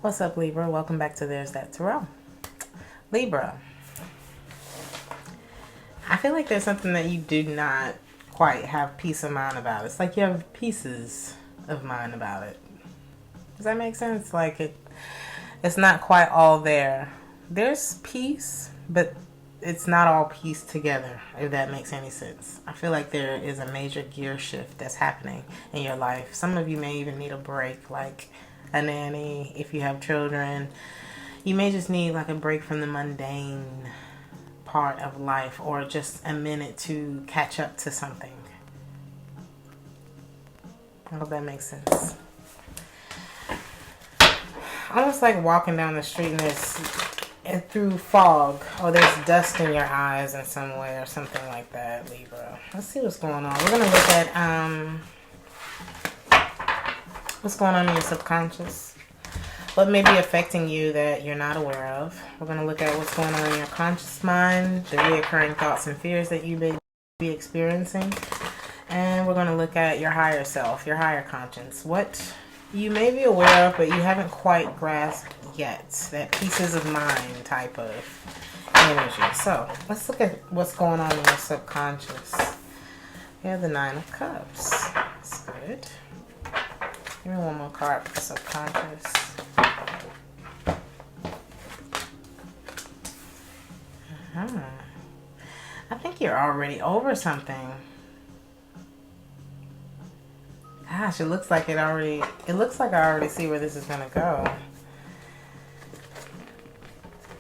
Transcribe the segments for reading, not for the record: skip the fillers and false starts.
What's up, Libra? Welcome back to Theresthattarot. Libra, I feel like there's something that you do not quite have peace of mind about. It's like you have pieces of mind about it. Does that make sense? Like it's not quite all there. There's peace, but it's not all pieced together, if that makes any sense. I feel like there is a major gear shift that's happening in your life. Some of you may even need a break, like a nanny. If you have children, you may just need like a break from the mundane part of life, or just a minute to catch up to something. I hope that makes sense. Almost like walking down the street and through fog, or there's dust in your eyes in some way, or something like that, Libra. Let's see what's going on. We're gonna look at what's going on in your subconscious, what may be affecting you that you're not aware of. We're going to look at what's going on in your conscious mind, the reoccurring thoughts and fears that you may be experiencing. And we're going to look at your higher self, your higher conscience, what you may be aware of but you haven't quite grasped yet, that pieces of mind type of energy. So let's look at what's going on in your subconscious. You have the Nine of Cups. That's good. Give me one more card for subconscious. I think you're already over something. Gosh, it looks like I already see where this is going to go.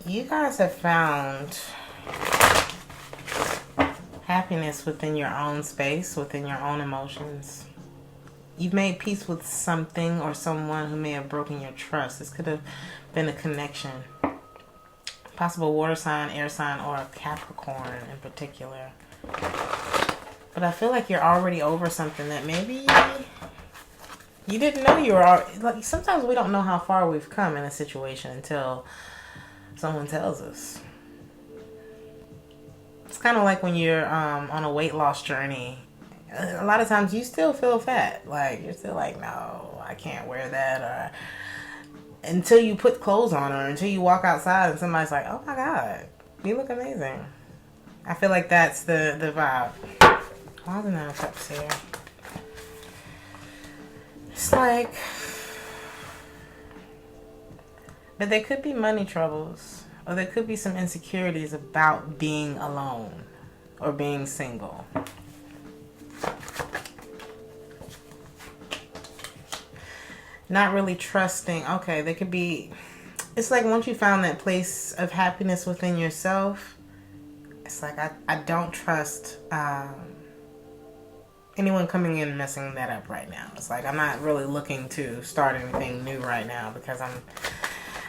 You guys have found happiness within your own space, within your own emotions. You've made peace with something or someone who may have broken your trust. This could have been a connection. Possible water sign, air sign, or a Capricorn in particular. But I feel like you're already over something that maybe you didn't know you were. Like, sometimes we don't know how far we've come in a situation until someone tells us. It's kind of like when you're on a weight loss journey. A lot of times you still feel fat. Like, you're still like, no, I can't wear that. Or until you put clothes on, or until you walk outside and somebody's like, oh my God, you look amazing. I feel like that's the vibe. Why is the Nine of Cups here? It's like, but there could be money troubles, or there could be some insecurities about being alone or being single. Not really trusting. Okay, there could be, it's like once you found that place of happiness within yourself, it's like I don't trust anyone coming in and messing that up right now. It's like I'm not really looking to start anything new right now because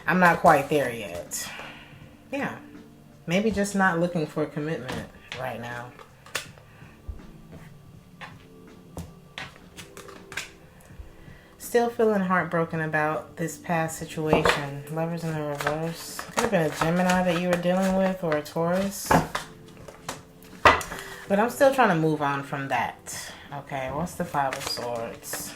I'm not quite there yet. Yeah, maybe just not looking for a commitment right now. Still feeling heartbroken about this past situation. Lovers in the reverse. Could have been a Gemini that you were dealing with, or a Taurus. But I'm still trying to move on from that. Okay, what's the Five of Swords?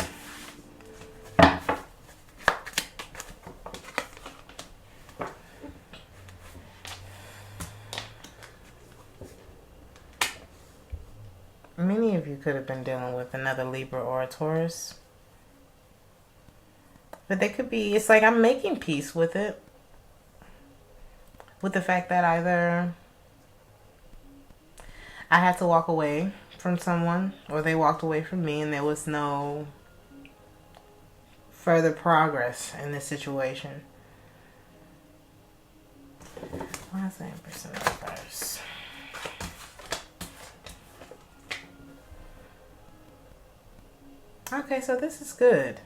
Many of you could have been dealing with another Libra or a Taurus. But they could be, it's like I'm making peace with it. With the fact that either I had to walk away from someone, or they walked away from me, and there was no further progress in this situation. Why is the Empress in reverse? Okay, so this is good.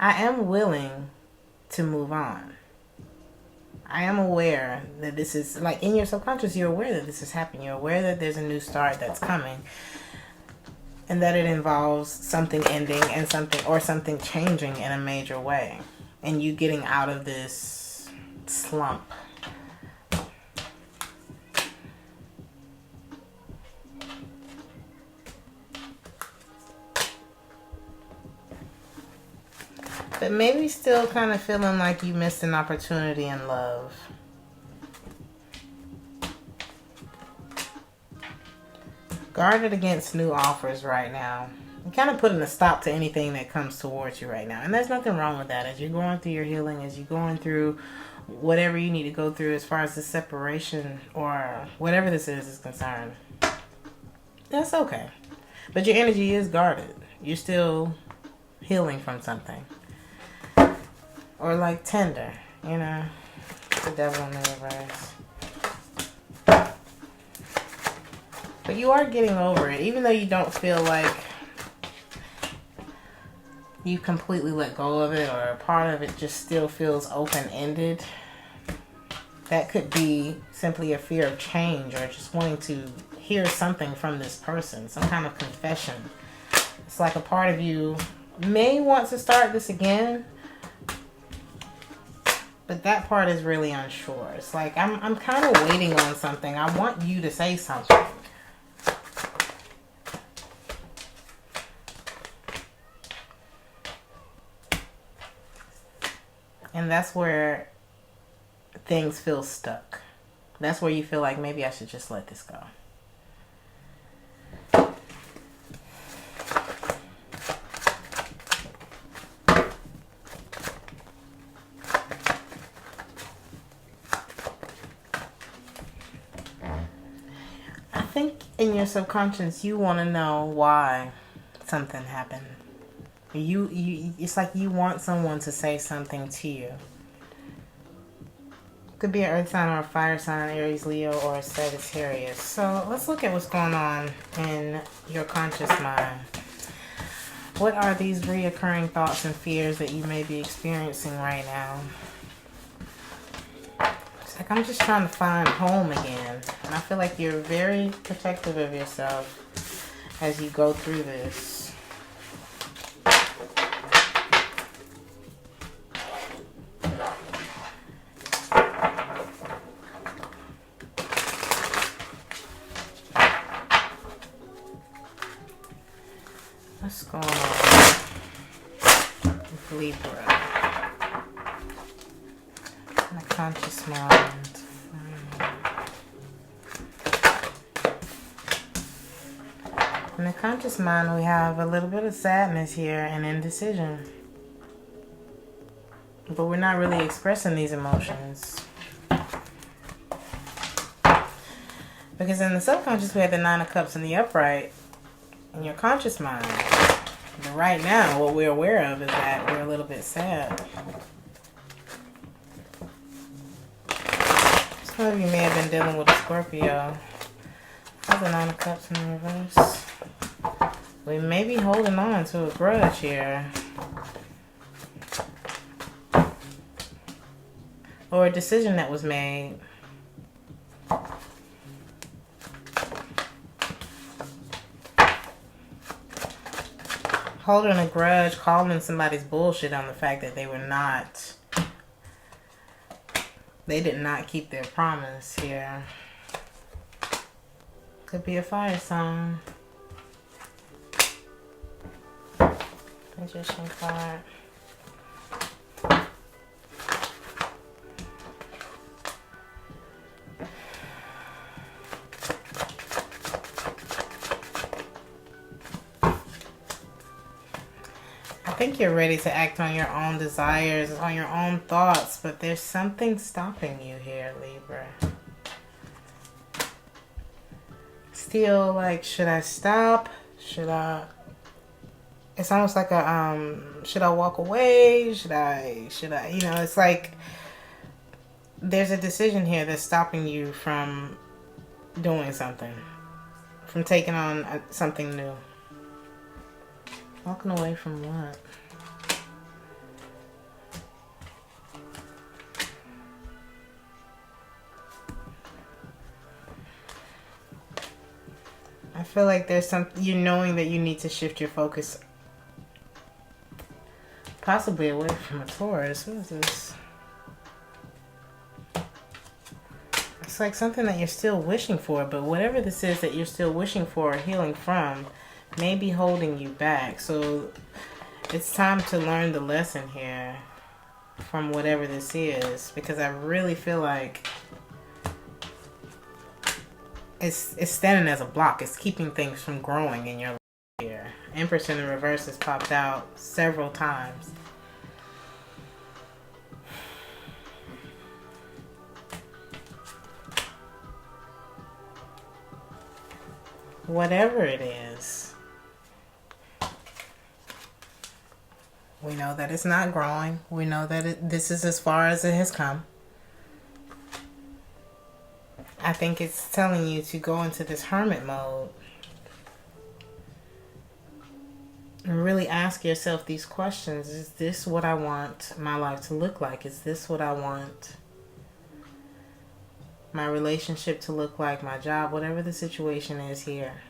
I am willing to move on. I am aware that this is, like, in your subconscious, you're aware that this is happening. You're aware that there's a new start that's coming. And that it involves something ending and something changing in a major way. And you getting out of this slump. But maybe still kind of feeling like you missed an opportunity in love. Guarded against new offers right now. You're kind of putting a stop to anything that comes towards you right now. And there's nothing wrong with that. As you're going through your healing, as you're going through whatever you need to go through as far as the separation or whatever this is concerned, that's okay. But your energy is guarded. You're still healing from something. Or like tender, you know. The devil in the reverse. But you are getting over it, even though you don't feel like you completely let go of it, or a part of it just still feels open-ended. That could be simply a fear of change, or just wanting to hear something from this person, some kind of confession. It's like a part of you may want to start this again, but that part is really unsure. It's like, I'm kind of waiting on something. I want you to say something. And that's where things feel stuck. That's where you feel like maybe I should just let this go. I think in your subconscious you want to know why something happened. It's like you want someone to say something to you. Could be an earth sign or a fire sign, Aries, Leo, or a Sagittarius. So let's look at what's going on in your conscious mind. What are these reoccurring thoughts and fears that you may be experiencing right now? It's like I'm just trying to find home again. And I feel like you're very protective of yourself as you go through this. What's going on with Libra? In the conscious mind. In the conscious mind, we have a little bit of sadness here and indecision. But we're not really expressing these emotions. Because in the subconscious, we have the Nine of Cups in the upright. In your conscious mind. But right now, what we're aware of is that we're a little bit sad. Some of you may have been dealing with a Scorpio. That's the Nine of Cups in the reverse. We may be holding on to a grudge here. Or a decision that was made. Holding a grudge, calling somebody's bullshit on the fact that they did not keep their promise here. Could be a fire sign. Magician card. I think you're ready to act on your own desires, on your own thoughts, but there's something stopping you here, Libra. Still, like, should I stop? Should I? It's almost like a, should I walk away? Should I, you know, it's like there's a decision here that's stopping you from doing something, from taking on something new. Walking away from what? I feel like there's something, you knowing that you need to shift your focus possibly away from a Taurus. What is this? It's like something that you're still wishing for, but whatever this is that you're still wishing for or healing from may be holding you back. So It's time to learn the lesson here from whatever this is, because I really feel like it's standing as a block. It's keeping things from growing in your life here. Empress in the reverse has popped out several times. Whatever it is, we know that it's not growing. We know that this is as far as it has come. I think it's telling you to go into this hermit mode and really ask yourself these questions. Is this what I want my life to look like? Is this what I want my relationship to look like, my job, whatever the situation is here?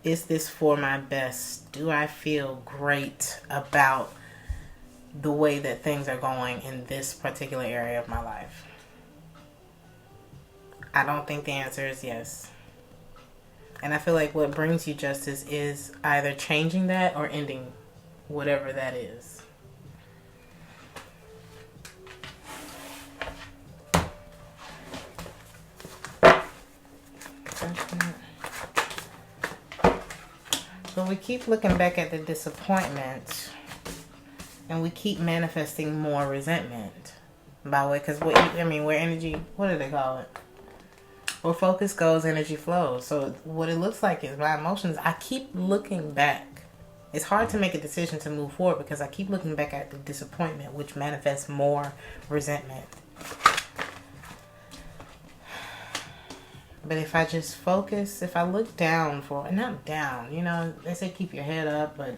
Is this for my best? Do I feel great about the way that things are going in this particular area of my life? I don't think the answer is yes. And I feel like what brings you justice is either changing that or ending whatever that is. So we keep looking back at the disappointment and we keep manifesting more resentment by way, because where energy, what do they call it? Where focus goes, energy flows. So what it looks like is my emotions, I keep looking back. It's hard to make a decision to move forward because I keep looking back at the disappointment, which manifests more resentment. But if I just focus, if I look down not down, they say keep your head up, but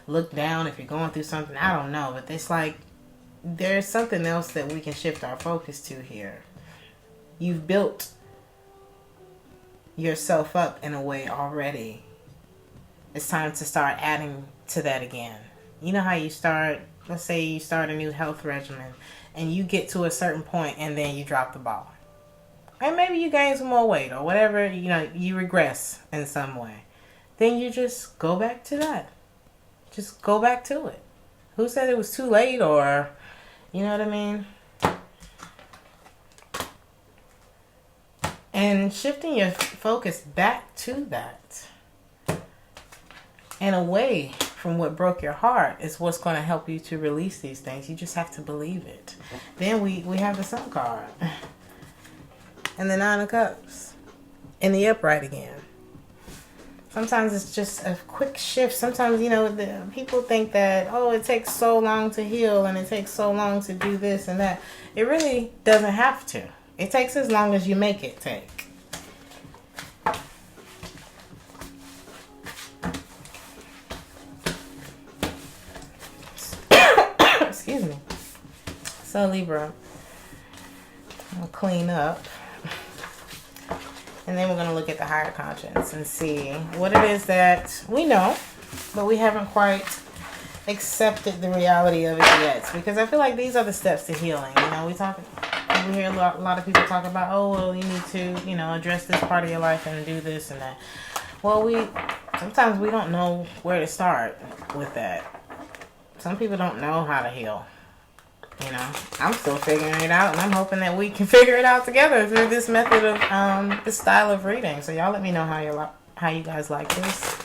look down if you're going through something. I don't know, but it's like there's something else that we can shift our focus to here. You've built yourself up in a way already. It's time to start adding to that again. You know how you start, let's say you start a new health regimen and you get to a certain point and then you drop the ball. And maybe you gain some more weight or whatever, you regress in some way. Then you just go back to that. Just go back to it. Who said it was too late, or, you know what I mean? And shifting your focus back to that and away from what broke your heart is what's going to help you to release these things. You just have to believe it. Then we have the Sun card. And the Nine of Cups. And the upright again. Sometimes it's just a quick shift. Sometimes, people think that, it takes so long to heal and it takes so long to do this and that. It really doesn't have to. It takes as long as you make it take. Excuse me. So, Libra, I'll clean up. And then we're going to look at the higher conscience and see what it is that we know, but we haven't quite accepted the reality of it yet. Because I feel like these are the steps to healing. We hear a lot of people talk about, you need to, address this part of your life and do this and that. Well, sometimes we don't know where to start with that. Some people don't know how to heal. I'm still figuring it out, and I'm hoping that we can figure it out together through this method of this style of reading. So y'all let me know how you guys like this,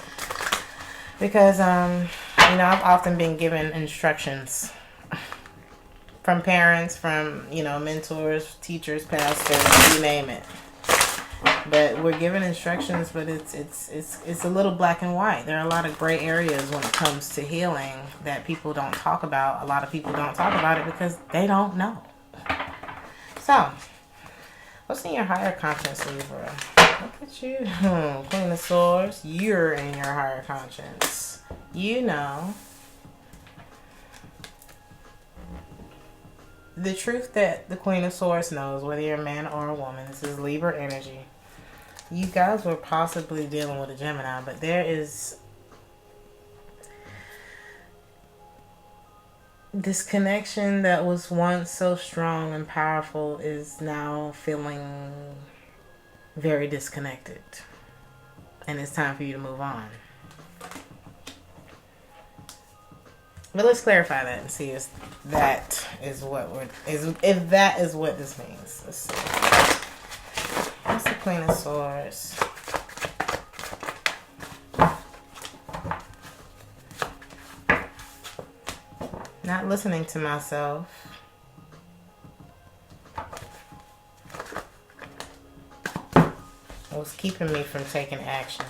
because I've often been given instructions from parents, from mentors, teachers, pastors, you name it. But we're given instructions, but it's a little black and white. There are a lot of gray areas when it comes to healing that people don't talk about. A lot of people don't talk about it because they don't know. So, what's in your higher conscience, Libra? Look at you. Queen of Swords. You're in your higher conscience. The truth that the Queen of Swords knows, whether you're a man or a woman. This is Libra energy. You guys were possibly dealing with a Gemini, but there is this connection that was once so strong and powerful is now feeling very disconnected. And it's time for you to move on. But let's clarify that and see if that is what if that is what this means. Let's see. What's the Queen of Swords? Not listening to myself. It was keeping me from taking action.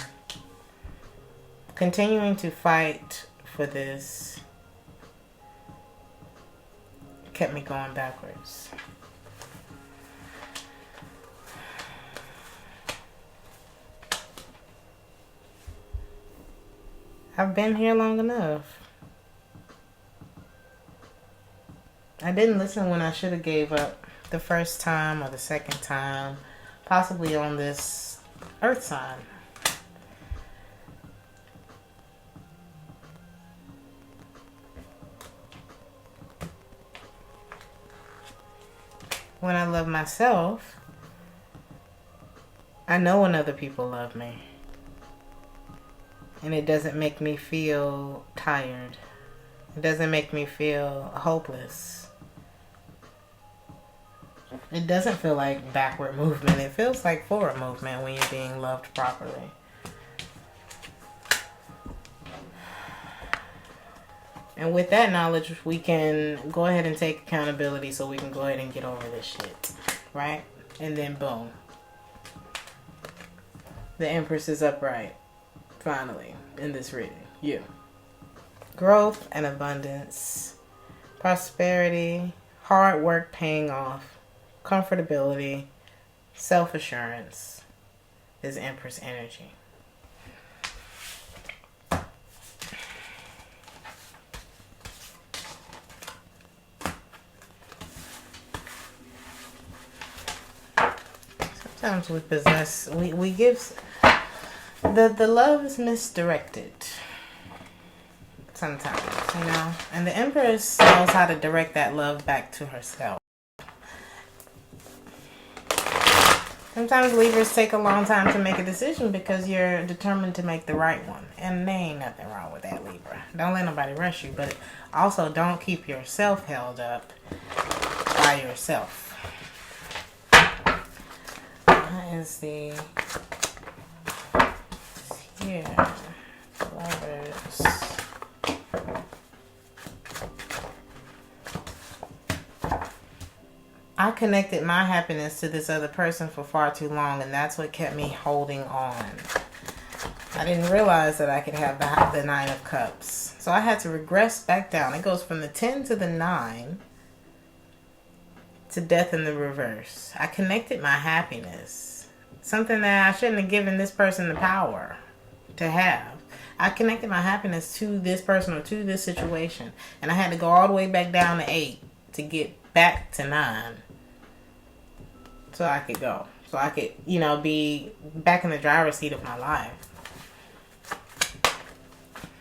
Continuing to fight for this kept me going backwards. I've been here long enough. I didn't listen when I should have gave up the first time or the second time, possibly on this earth sign. When I love myself, I know when other people love me. And it doesn't make me feel tired. It doesn't make me feel hopeless. It doesn't feel like backward movement. It feels like forward movement when you're being loved properly. And with that knowledge, we can go ahead and take accountability so we can go ahead and get over this shit. Right? And then boom. The Empress is upright. Finally. In this reading. You. Growth and abundance. Prosperity. Hard work paying off. Comfortability, self-assurance is Empress energy. Sometimes we possess, we give, the love is misdirected. Sometimes, you know, and the Empress knows how to direct that love back to herself. Sometimes Libras take a long time to make a decision because you're determined to make the right one. And there ain't nothing wrong with that, Libra. Don't let nobody rush you, but also don't keep yourself held up by yourself. That is the... here. Lovers. I connected my happiness to this other person for far too long, and that's what kept me holding on. I didn't realize that I could have the 9 of Cups. So I had to regress back down. It goes from the 10 to the 9 to death in the reverse. I connected my happiness. Something that I shouldn't have given this person the power to have. I connected my happiness to this person or to this situation. And I had to go all the way back down to 8 to get back to 9 so I could go. So I could, you know, be back in the driver's seat of my life.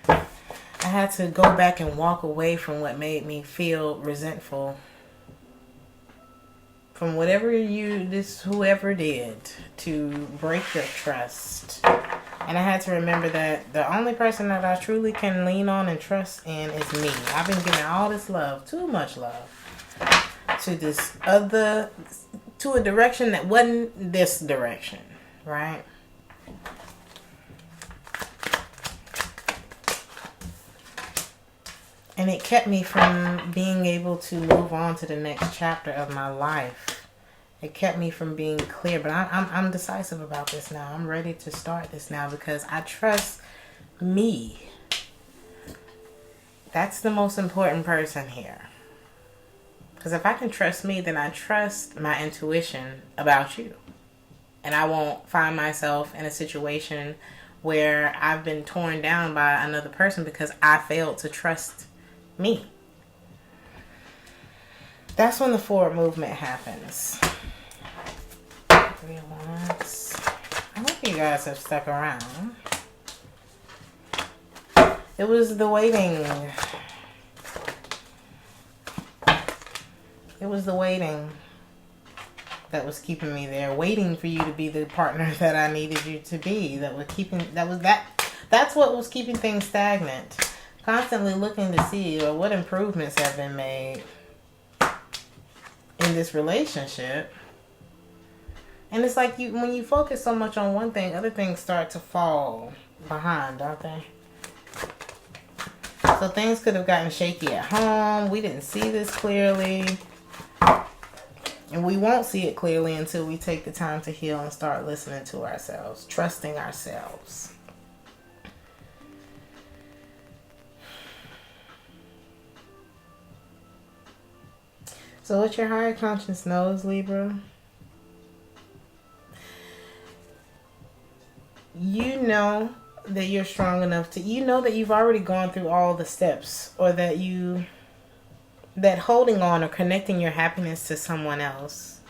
I had to go back and walk away from what made me feel resentful. From whatever whoever did to break your trust. And I had to remember that the only person that I truly can lean on and trust in is me. I've been giving all this love, too much love, to a direction that wasn't this direction, right? And it kept me from being able to move on to the next chapter of my life. It kept me from being clear, but I'm decisive about this now. I'm ready to start this now because I trust me. That's the most important person here. Because if I can trust me, then I trust my intuition about you. And I won't find myself in a situation where I've been torn down by another person because I failed to trust me. That's when the forward movement happens. 3 of Wands. I hope you guys have stuck around. It was the waiting. It was the waiting that was keeping me there, waiting for you to be the partner that I needed you to be. That's what was keeping things stagnant. Constantly looking to see what improvements have been made in this relationship. And it's like when you focus so much on one thing, other things start to fall behind, don't they? So things could have gotten shaky at home. We didn't see this clearly. And we won't see it clearly until we take the time to heal and start listening to ourselves, trusting ourselves. So what your higher conscience knows, Libra, you know that you're strong enough to, you know that you've already gone through all the steps, or that holding on or connecting your happiness to someone else,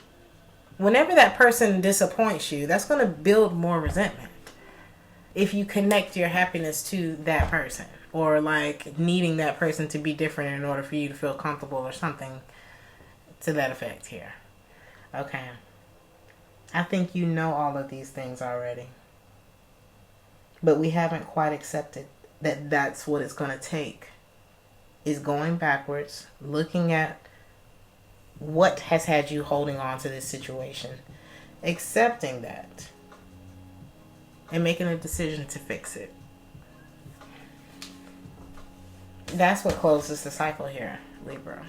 whenever that person disappoints you, that's going to build more resentment. If you connect your happiness to that person, or like needing that person to be different in order for you to feel comfortable, or something to that effect here. Okay. I think you know all of these things already. But we haven't quite accepted that that's what it's going to take. Is going backwards, looking at what has had you holding on to this situation, accepting that, and making a decision to fix it. That's what closes the cycle here, Libra.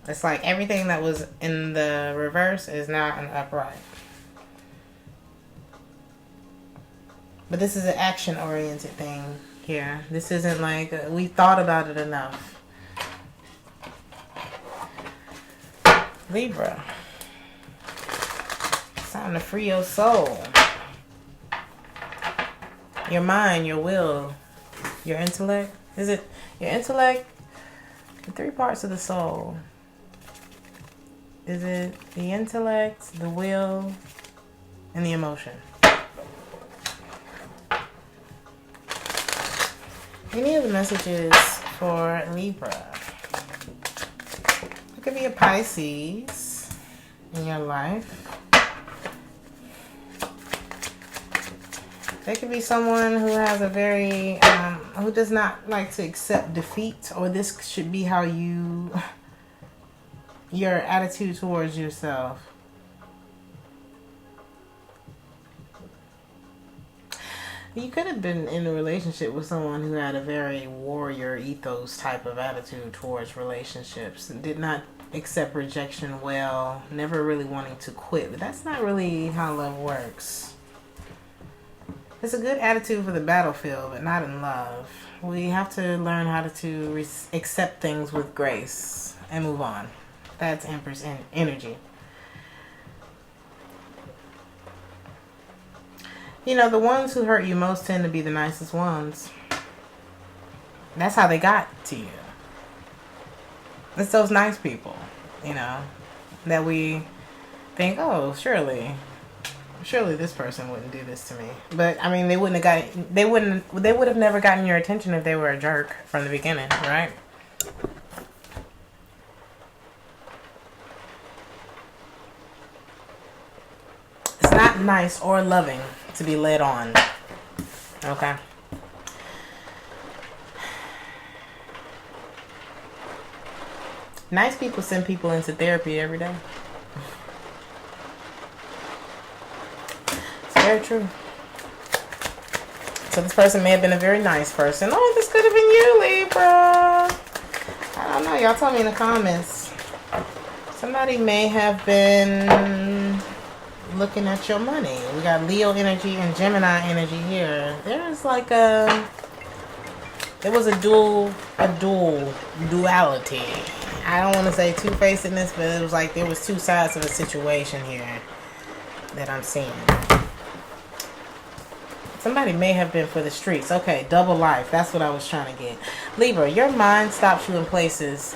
It's like everything that was in the reverse is now an upright. But this is an action-oriented thing here. This isn't like we thought about it enough. Libra. It's time to free your soul. Your mind, your will, your intellect. Is it your intellect? The three parts of the soul. Is it the intellect, the will, and the emotion? Any of the messages for Libra? It could be a Pisces in your life. There could be someone who has a very, who does not like to accept defeat, or this should be how your attitude towards yourself. You could have been in a relationship with someone who had a very warrior ethos type of attitude towards relationships, and did not accept rejection well, never really wanting to quit. But that's not really how love works. It's a good attitude for the battlefield, but not in love. We have to learn how to accept things with grace and move on. That's Empress energy. You know, the ones who hurt you most tend to be the nicest ones. That's how they got to you. It's those nice people, you know, that we think, oh, surely this person wouldn't do this to me. But I mean, they would have never gotten your attention if they were a jerk from the beginning, right? It's not nice or loving to be led on. Okay. Nice people send people into therapy every day. It's very true. So this person may have been a very nice person. Oh, this could have been you, Libra. I don't know. Y'all tell me in the comments. Somebody may have been looking at your money. We got Leo energy and Gemini energy here. There's like there was a duality. I don't want to say two-facedness, but it was like there was two sides of a situation here that I'm seeing. Somebody may have been for the streets. Okay, double life. That's what I was trying to get. Libra, your mind stops you in places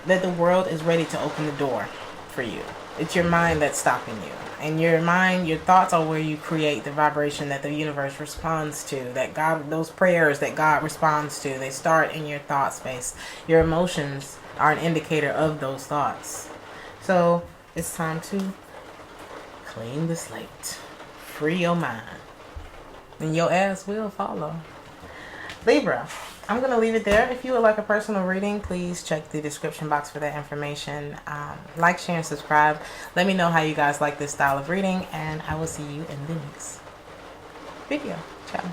that the world is ready to open the door for you. It's your mind that's stopping you. And your mind, your thoughts are where you create the vibration that the universe responds to. That God, those prayers that God responds to, they start in your thought space. Your emotions are an indicator of those thoughts. So it's time to clean the slate. Free your mind. And your ass will follow. Libra, I'm going to leave it there. If you would like a personal reading, please check the description box for that information. Like, share, and subscribe. Let me know how you guys like this style of reading, and I will see you in the next video. Ciao.